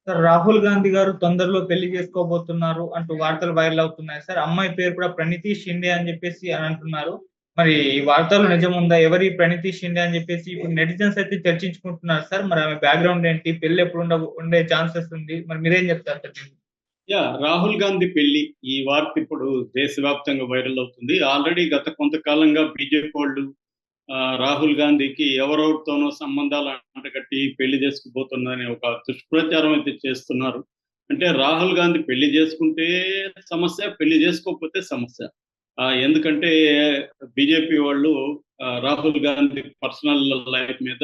Sir Rahul Gandhi గారు తొందరలో పెళ్లి చేసుకోబోతున్నారు అంటూ వార్తలు వైరల్ అవుతున్నాయి సార్. అమ్మాయి పేరు కూడా ప్రణీతి షిండే అని చెప్పేసి అని అంటున్నారు. మరి ఈ వార్తల్లో నిజముందా? ఎవరి ప్రణీతి షిండే అని చెప్పేసి ఇప్పుడు నెటిజన్స్ అయితే చర్చించుకుంటున్నారు సార్. మరి ఆమె బ్యాక్‌గ్రౌండ్ ఏంటి? పెళ్లి ఎప్పుడు ఉండే ఛాన్సెస్ ఉంది? మరి మీరేం చెప్తారు సార్ దీనికి? రాహుల్ గాంధీ పెళ్లి ఈ వార్త ఇప్పుడు దేశవ్యాప్తంగా వైరల్ అవుతుంది. ఆల్రెడీ గత కొంతకాలంగా బీజేపీ వాళ్ళు రాహుల్ గాంధీకి ఎవరెవరితోనో సంబంధాలు అంటగట్టి పెళ్లి చేసుకుపోతుందని ఒక దుష్ప్రచారం అయితే చేస్తున్నారు. అంటే రాహుల్ గాంధీ పెళ్లి చేసుకుంటే సమస్య, పెళ్లి చేసుకోకపోతే సమస్య. ఎందుకంటే బీజేపీ వాళ్ళు రాహుల్ గాంధీ పర్సనల్ లైఫ్ మీద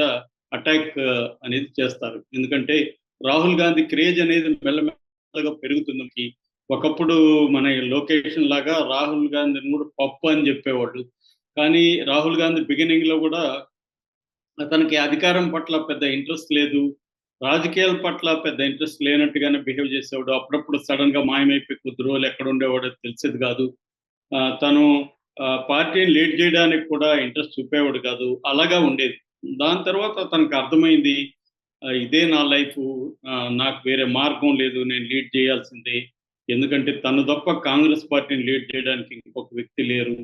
అటాక్ అనేది చేస్తారు. ఎందుకంటే రాహుల్ గాంధీ క్రేజ్ అనేది మెల్లమెల్లగా పెరుగుతుంది. ఒకప్పుడు మన లొకేషన్ లాగా రాహుల్ గాంధీని కూడా పప్పు అని చెప్పేవాళ్ళు. కానీ రాహుల్ గాంధీ బిగినింగ్ లో కూడా అతనికి అధికారం పట్ల పెద్ద ఇంట్రెస్ట్ లేదు, రాజకీయాల పట్ల పెద్ద ఇంట్రెస్ట్ లేనట్టుగానే బిహేవ్ చేసేవాడు. అప్పుడప్పుడు సడన్ గా మాయమైపోయి కొద్ది రోజులు ఎక్కడ ఉండేవాడో తెలిసేది కాదు. తను పార్టీని లీడ్ చేయడానికి కూడా ఇంట్రెస్ట్ చూపేవాడు కాదు. అలాగా ఉండేది. దాని తర్వాత తనకు అర్థమైంది, ఇదే నా లైఫ్, నాకు వేరే మార్గం లేదు, నేను లీడ్ చేయాల్సిందే. ఎందుకంటే తను తప్ప కాంగ్రెస్ పార్టీని లీడ్ చేయడానికి ఇంకొక వ్యక్తి లేరు.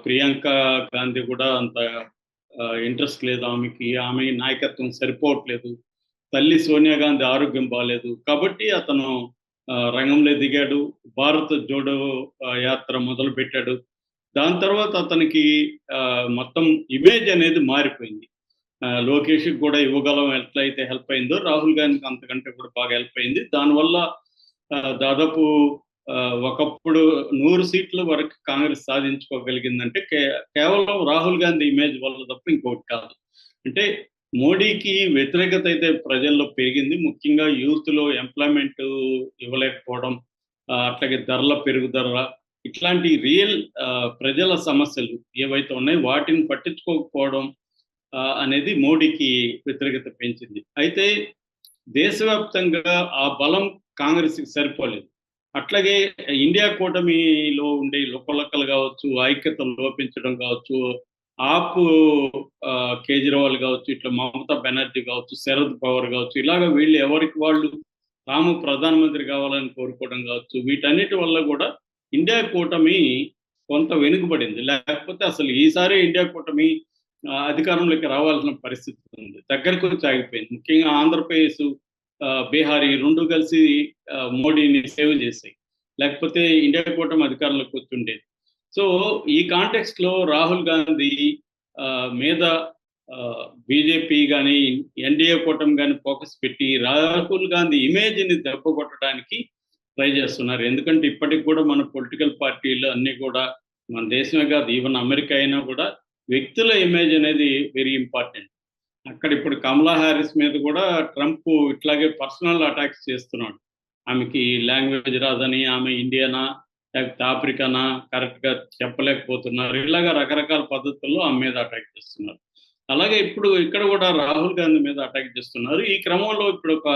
ప్రియాంక గాంధీ కూడా అంత ఇంట్రెస్ట్ లేదు ఆమెకి. ఆమె నాయకత్వం సరిపోవట్లేదు. తల్లి సోనియా గాంధీ ఆరోగ్యం బాలేదు. కాబట్టి అతను రంగంలో దిగాడు. భారత్ జోడో యాత్ర మొదలుపెట్టాడు. దాని తర్వాత అతనికి మొత్తం ఇమేజ్ అనేది మారిపోయింది. లోకేష్‌కి కూడా యువగలం ఎట్లయితే హెల్ప్ అయిందో రాహుల్ గాంధీకి అంతకంటే కూడా బాగా హెల్ప్ అయింది. దానివల్ల దాదాపు ఒకప్పుడు 100 సీట్ల వరకు కాంగ్రెస్ సాధించుకోగలిగిందంటే కేవలం రాహుల్ గాంధీ ఇమేజ్ వల్ల తప్ప ఇంకోటి కాదు. అంటే మోడీకి వ్యతిరేకత అయితే ప్రజల్లో పెరిగింది. ముఖ్యంగా యూత్‌లో ఎంప్లాయ్‌మెంట్ ఇవ్వలేకపోవడం, అట్లాగే ధరల పెరుగుదల, ఇట్లాంటి రియల్ ప్రజల సమస్యలు ఏవైతే ఉన్నాయో వాటిని పట్టించుకోకపోవడం అనేది మోడీకి వ్యతిరేకత పెంచింది. అయితే దేశవ్యాప్తంగా ఆ బలం కాంగ్రెస్‌కి సరిపోలేదు. అట్లాగే ఇండియా కూటమిలో ఉండే లుకలుకలు కావచ్చు, ఐక్యత లోపించడం కావచ్చు, ఆప్ కేజ్రీవాల్ కావచ్చు, ఇట్లా మమతా బెనర్జీ కావచ్చు, శరద్ పవార్ కావచ్చు, ఇలాగ వీళ్ళు ఎవరికి వాళ్ళు తాము ప్రధానమంత్రి కావాలని కోరుకోవడం కావచ్చు, వీటన్నిటి వల్ల కూడా ఇండియా కూటమి కొంత వెనుకబడింది. లేకపోతే అసలు ఈసారి ఇండియా కూటమి అధికారంలోకి రావాల్సిన పరిస్థితి ఉంది. దగ్గరకు వచ్చి ఆగిపోయింది. ముఖ్యంగా ఆంధ్రప్రదేశ్, బీహార్ ఈ 2 కలిసి మోడీని సేవ్ చేశాయి. లేకపోతే ఇండియా కూటమి అధికారంలోకి వచ్చుండేది. సో ఈ కాంటెక్స్ట్‌లో రాహుల్ గాంధీ మీద బీజేపీ గాని, ఎన్డీఏ కూటమి గాని ఫోకస్ పెట్టి రాహుల్ గాంధీ ఇమేజ్‌ని దెబ్బకొట్టడానికి ట్రై చేస్తున్నారు. ఎందుకంటే ఇప్పటికి కూడా మన పొలిటికల్ పార్టీలు అన్నీ కూడా, మన దేశమే కాదు ఈవెన్ అమెరికా అయినా కూడా వ్యక్తుల ఇమేజ్ అనేది వెరీ ఇంపార్టెంట్. అక్కడ ఇప్పుడు కమలా హారిస్ మీద కూడా ట్రంప్ ఇట్లాగే పర్సనల్ అటాక్స్ చేస్తున్నాడు. ఆమెకి లాంగ్వేజ్ రాదని, ఆమె ఇండియనా లేకపోతే ఆఫ్రికానా కరెక్ట్‌గా చెప్పలేకపోతున్నారు. ఇలాగ రకరకాల పద్ధతుల్లో ఆమె మీద అటాక్ చేస్తున్నారు. అలాగే ఇప్పుడు ఇక్కడ కూడా రాహుల్ గాంధీ మీద అటాక్ చేస్తున్నారు. ఈ క్రమంలో ఇప్పుడు ఒక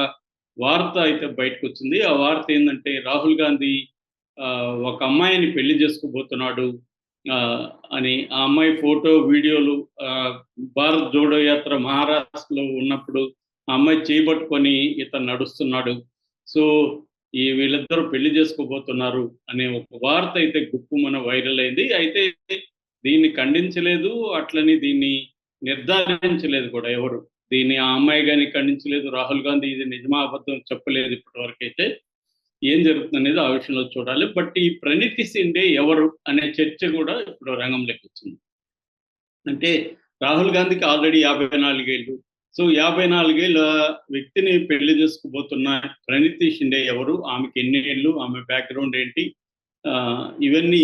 వార్త అయితే బయటకొచ్చింది. ఆ వార్త ఏందంటే రాహుల్ గాంధీ ఒక అమ్మాయిని పెళ్లి చేసుకోబోతున్నాడు అని. ఆ అమ్మాయి ఫోటో, వీడియోలు భారత్ జోడో యాత్ర మహారాష్ట్రలో ఉన్నప్పుడు ఆ అమ్మాయి చేయబట్టుకొని ఇతను నడుస్తున్నాడు. సో వీళ్ళిద్దరూ పెళ్లి చేసుకోబోతున్నారు అనే ఒక వార్త అయితే గుప్పుమన వైరల్ అయింది. అయితే దీన్ని ఖండించలేదు, అట్లని దీన్ని నిర్ధారించలేదు కూడా ఎవరు. దీన్ని ఆ అమ్మాయి గాని ఖండించలేదు, రాహుల్ గాంధీ ఇది నిజమా అబద్ధం చెప్పలేదు ఇప్పటివరకైతే. ఏం జరుగుతుందనేది ఆ విషయంలో చూడాలి. బట్ ఈ ప్రణీతి షిండే ఎవరు అనే చర్చ కూడా ఇప్పుడు రంగంలోకి వచ్చింది. అంటే రాహుల్ గాంధీకి ఆల్రెడీ 54 ఏళ్ళు. సో 54 ఏళ్ళ వ్యక్తిని పెళ్లి చేసుకోబోతున్న ప్రణీతి షిండే ఎవరు? ఆమెకి ఎన్ని ఏళ్ళు? ఆమె బ్యాక్‌గ్రౌండ్ ఏంటి? ఇవన్నీ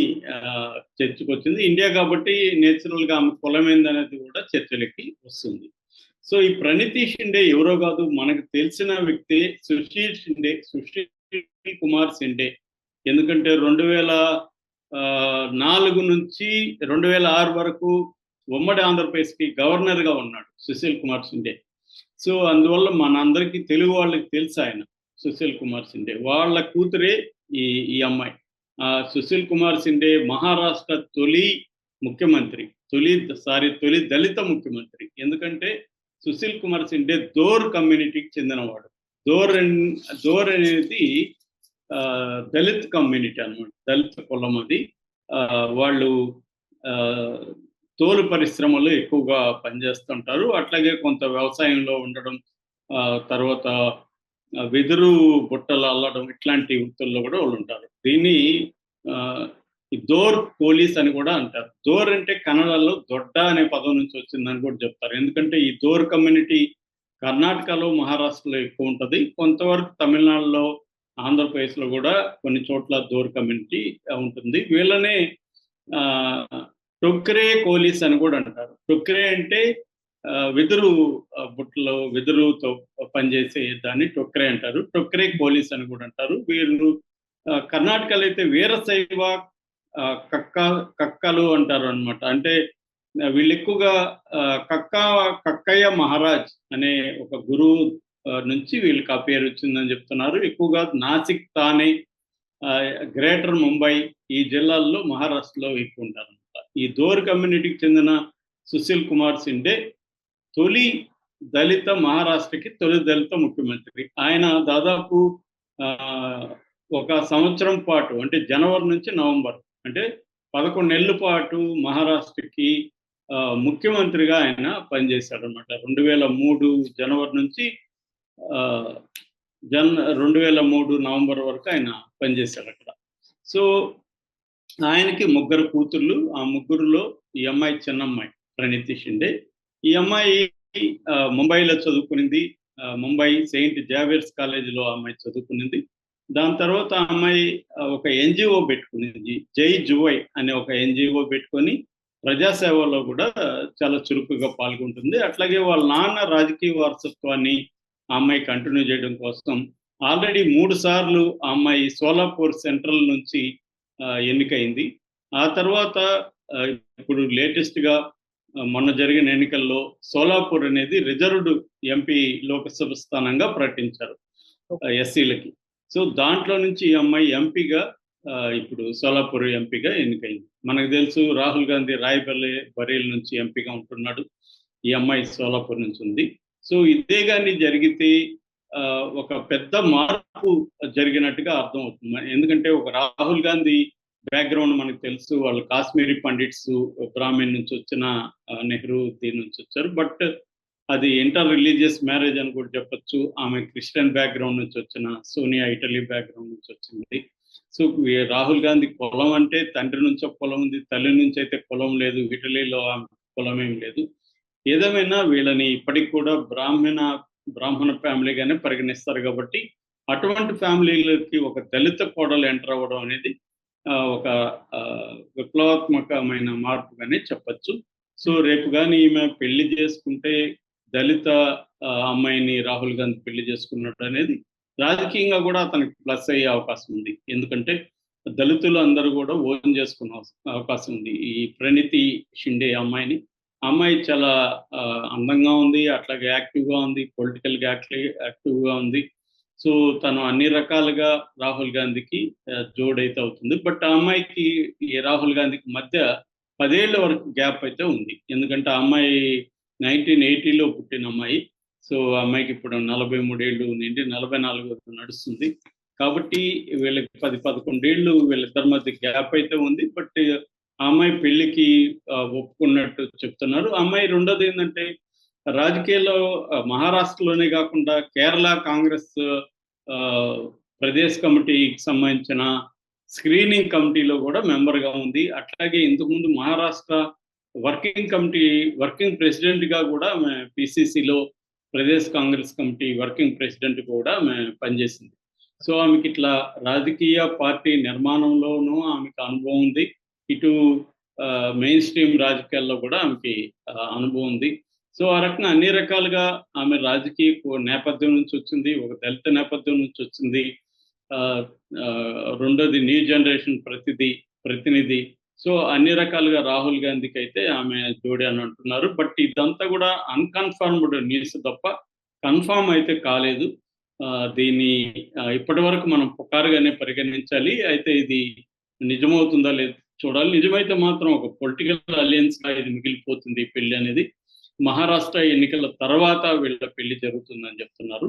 చర్చకొచ్చింది. ఇండియా కాబట్టి నేచురల్‌గా ఆమె కులం ఏందనేది కూడా చర్చలకి వస్తుంది. సో ఈ ప్రణీతి షిండే ఎవరో కాదు, మనకు తెలిసిన వ్యక్తి సుశీల్ కుమార్ షిండే. ఎందుకంటే 2004 నుంచి 2006 వరకు ఉమ్మడి ఆంధ్రప్రదేశ్‌కి గవర్నర్‌గా ఉన్నాడు సుశీల్ కుమార్ షిండే. సో అందువల్ల మనందరికీ తెలుగు వాళ్ళకి తెలుసు ఆయన సుశీల్ కుమార్ షిండే. వాళ్ళ కూతురే ఈ ఈ అమ్మాయి. సుశీల్ కుమార్ షిండే మహారాష్ట్ర తొలి ముఖ్యమంత్రి. తొలి దళిత ముఖ్యమంత్రి. ఎందుకంటే సుశీల్ కుమార్ షిండే దోర్ కమ్యూనిటీకి చెందినవాడు. దోర్ అనేది దళిత్ కమ్యూనిటీ అన్నమాట, దళిత కులం అది. వాళ్ళు తోలు పరిశ్రమలో ఎక్కువగా పనిచేస్తుంటారు. అట్లాగే కొంత వ్యవసాయంలో ఉండడం, తర్వాత వెదురు బుట్టలు అల్లడం, ఇట్లాంటి వృత్తుల్లో కూడా వాళ్ళు ఉంటారు. దీన్ని దోర్ పోలీస్ అని కూడా అంటారు. దోర్ అంటే కన్నడలో దొడ్డ అనే పదం నుంచి వచ్చిందని కూడా చెప్తారు. ఎందుకంటే ఈ దోర్ కమ్యూనిటీ కర్ణాటకలో, మహారాష్ట్రలో ఎక్కువ ఉంటుంది. కొంతవరకు తమిళనాడులో, ఆంధ్రప్రదేశ్లో కూడా కొన్ని చోట్ల దోర్ కమ్యూనిటీ ఉంటుంది. వీళ్ళనే టొక్రే కోలీస్ అని కూడా అంటారు. టొక్రే అంటే వెదురు బుట్టలో వెదురుతో పనిచేసే దాన్ని టొక్రే అంటారు. టొక్రే కోలీస్ అని కూడా అంటారు. వీళ్ళు కర్ణాటకలో అయితే వీరశైవ కక్కలు అంటారు అనమాట. అంటే వీళ్ళు ఎక్కువగా కక్కయ్య మహారాజ్ అనే ఒక గురువు నుంచి వీళ్ళకి ఆ పేరు వచ్చిందని చెప్తున్నారు. ఎక్కువగా నాసిక్, థానే, గ్రేటర్ ముంబై ఈ జిల్లాల్లో మహారాష్ట్రలో ఎక్కువ ఉంటారు అనమాట. ఈ దోర్ కమ్యూనిటీకి చెందిన సుశీల్ కుమార్ షిండే తొలి దళిత మహారాష్ట్రకి తొలి దళిత ముఖ్యమంత్రి. ఆయన దాదాపు ఒక సంవత్సరం పాటు, అంటే జనవరి నుంచి నవంబర్, అంటే 11 నెలల పాటు మహారాష్ట్రకి ముఖ్యమంత్రిగా ఆయన పనిచేశాడు అనమాట. 2003 జనవరి నుంచి 2003 నవంబర్ వరకు ఆయన పనిచేశాడు అక్కడ. సో ఆయనకి 3 కూతుర్లు. ఆ ముగ్గురులో ఈ అమ్మాయి చిన్నమ్మాయి ప్రణీతి షిండే. ఈ అమ్మాయి ముంబైలో చదువుకునింది. ముంబై సెయింట్ జావేర్స్ కాలేజీలో అమ్మాయి చదువుకునింది. దాని తర్వాత ఆ అమ్మాయి ఒక ఎన్జిఓ పెట్టుకునింది, జై జువై అనే ఒక ఎన్జిఓ పెట్టుకొని ప్రజాసేవలో కూడా చాలా చురుకుగా పాల్గొంటుంది. అట్లాగే వాళ్ళ నాన్న రాజకీయ వారసత్వాన్ని ఆ అమ్మాయి కంటిన్యూ చేయడం కోసం ఆల్రెడీ 3 సార్లు ఆ అమ్మాయి సోలాపూర్ సెంట్రల్ నుంచి ఎన్నికైంది. ఆ తర్వాత ఇప్పుడు లేటెస్ట్గా మొన్న జరిగిన ఎన్నికల్లో సోలాపూర్ అనేది రిజర్వ్డ్ ఎంపీ లోక్సభ స్థానంగా ప్రకటించారు ఎస్సీలకి. సో దాంట్లో నుంచి ఈ అమ్మాయి ఎంపీగా ఇప్పుడు సోలాపూర్ ఎంపీగా ఎన్నికైంది. మనకు తెలుసు రాహుల్ గాంధీ బరేల్ నుంచి ఎంపీగా ఉంటున్నాడు. ఈ అమ్మాయి సోలాపూర్ నుంచి ఉంది. సో ఇదే కానీ జరిగితే ఒక పెద్ద మార్పు జరిగినట్టుగా అర్థం అవుతుంది. ఎందుకంటే ఒక రాహుల్ గాంధీ బ్యాక్గ్రౌండ్ మనకు తెలుసు, వాళ్ళు కాశ్మీరీ పండిట్స్, బ్రాహ్మణ్ నుంచి వచ్చిన, నెహ్రూ దీని నుంచి వచ్చారు. బట్ అది ఇంటర్ రిలీజియస్ మ్యారేజ్ అని కూడా చెప్పచ్చు. ఆమె క్రిస్టియన్ బ్యాక్గ్రౌండ్ నుంచి వచ్చిన, సోనియా ఇటలీ బ్యాక్గ్రౌండ్ నుంచి వచ్చింది. సో రాహుల్ గాంధీ కులం అంటే తండ్రి నుంచి ఒక కులం ఉంది, తల్లి నుంచి అయితే కులం లేదు, ఇటలీలో కులం ఏం లేదు. ఏదేమైనా వీళ్ళని ఇప్పటికి కూడా బ్రాహ్మణ ఫ్యామిలీగానే పరిగణిస్తారు. కాబట్టి అటువంటి ఫ్యామిలీలకి ఒక దళిత కోడలు ఎంటర్ అవ్వడం అనేది ఒక విప్లవాత్మకమైన మార్పుగానే చెప్పచ్చు. సో రేపు కానీ ఈమె పెళ్లి చేసుకుంటే దళిత అమ్మాయిని రాహుల్ గాంధీ పెళ్లి చేసుకున్నట్టు అనేది రాజకీయంగా కూడా అతనికి ప్లస్ అయ్యే అవకాశం ఉంది. ఎందుకంటే దళితులు అందరూ కూడా ఓన్ చేసుకునే అవకాశం ఉంది ఈ ప్రణీతి షిండే అమ్మాయిని. అమ్మాయి చాలా అందంగా ఉంది, అట్లాగే యాక్టివ్గా ఉంది, పొలిటికల్గా యాక్టివ్గా ఉంది. సో తను అన్ని రకాలుగా రాహుల్ గాంధీకి జోడైతే అవుతుంది. బట్ ఆ అమ్మాయికి రాహుల్ గాంధీకి మధ్య 10 ఏళ్ల వరకు గ్యాప్ అయితే ఉంది. ఎందుకంటే ఆ అమ్మాయి 1980లో పుట్టిన అమ్మాయి. సో ఆ అమ్మాయికి ఇప్పుడు 43 ఏళ్ళు నుండి 44 నడుస్తుంది. కాబట్టి వీళ్ళకి 10-11 ఏళ్ళు వీళ్ళిద్దరి మధ్య గ్యాప్ అయితే ఉంది. బట్ ఆ అమ్మాయి పెళ్లికి ఒప్పుకున్నట్టు చెప్తున్నారు. ఆ అమ్మాయి రెండోది ఏంటంటే రాజకీయాల్లో మహారాష్ట్రలోనే కాకుండా కేరళ కాంగ్రెస్ ప్రదేశ్ కమిటీకి సంబంధించిన స్క్రీనింగ్ కమిటీలో కూడా మెంబర్గా ఉంది. అట్లాగే ఇంతకుముందు మహారాష్ట్ర వర్కింగ్ ప్రెసిడెంట్గా కూడా ఆమె పిసిసిలో Pradesh Congress committee working president కూడా ఆమె పనిచేసింది. సో ఆమెకి ఇట్లా రాజకీయ పార్టీ నిర్మాణంలోనూ ఆమెకు అనుభవం ఉంది. ఇటు మెయిన్ స్ట్రీమ్ రాజకీయాల్లో కూడా ఆమెకి అనుభవం ఉంది. సో ఆ రకంగా అన్ని రకాలుగా ఆమె రాజకీయ నేపథ్యం నుంచి వచ్చింది, ఒక దళిత నేపథ్యం నుంచి వచ్చింది. రెండోది న్యూ జనరేషన్ ప్రతినిధి. సో అన్ని రకాలుగా రాహుల్ గాంధీకి అయితే ఆమె జోడి అని అంటున్నారు. బట్ ఇదంతా కూడా అన్కన్ఫర్మ్డ్ న్యూస్ తప్ప కన్ఫామ్ అయితే కాలేదు. దీన్ని ఇప్పటి వరకు మనం పుకారుగానే పరిగణించాలి. అయితే ఇది నిజమవుతుందా లేదు చూడాలి. నిజమైతే మాత్రం ఒక పొలిటికల్ అలయన్స్ గా ఇది మిగిలిపోతుంది. పెళ్లి అనేది మహారాష్ట్ర ఎన్నికల తర్వాత వీళ్ళ పెళ్లి జరుగుతుందని చెప్తున్నారు.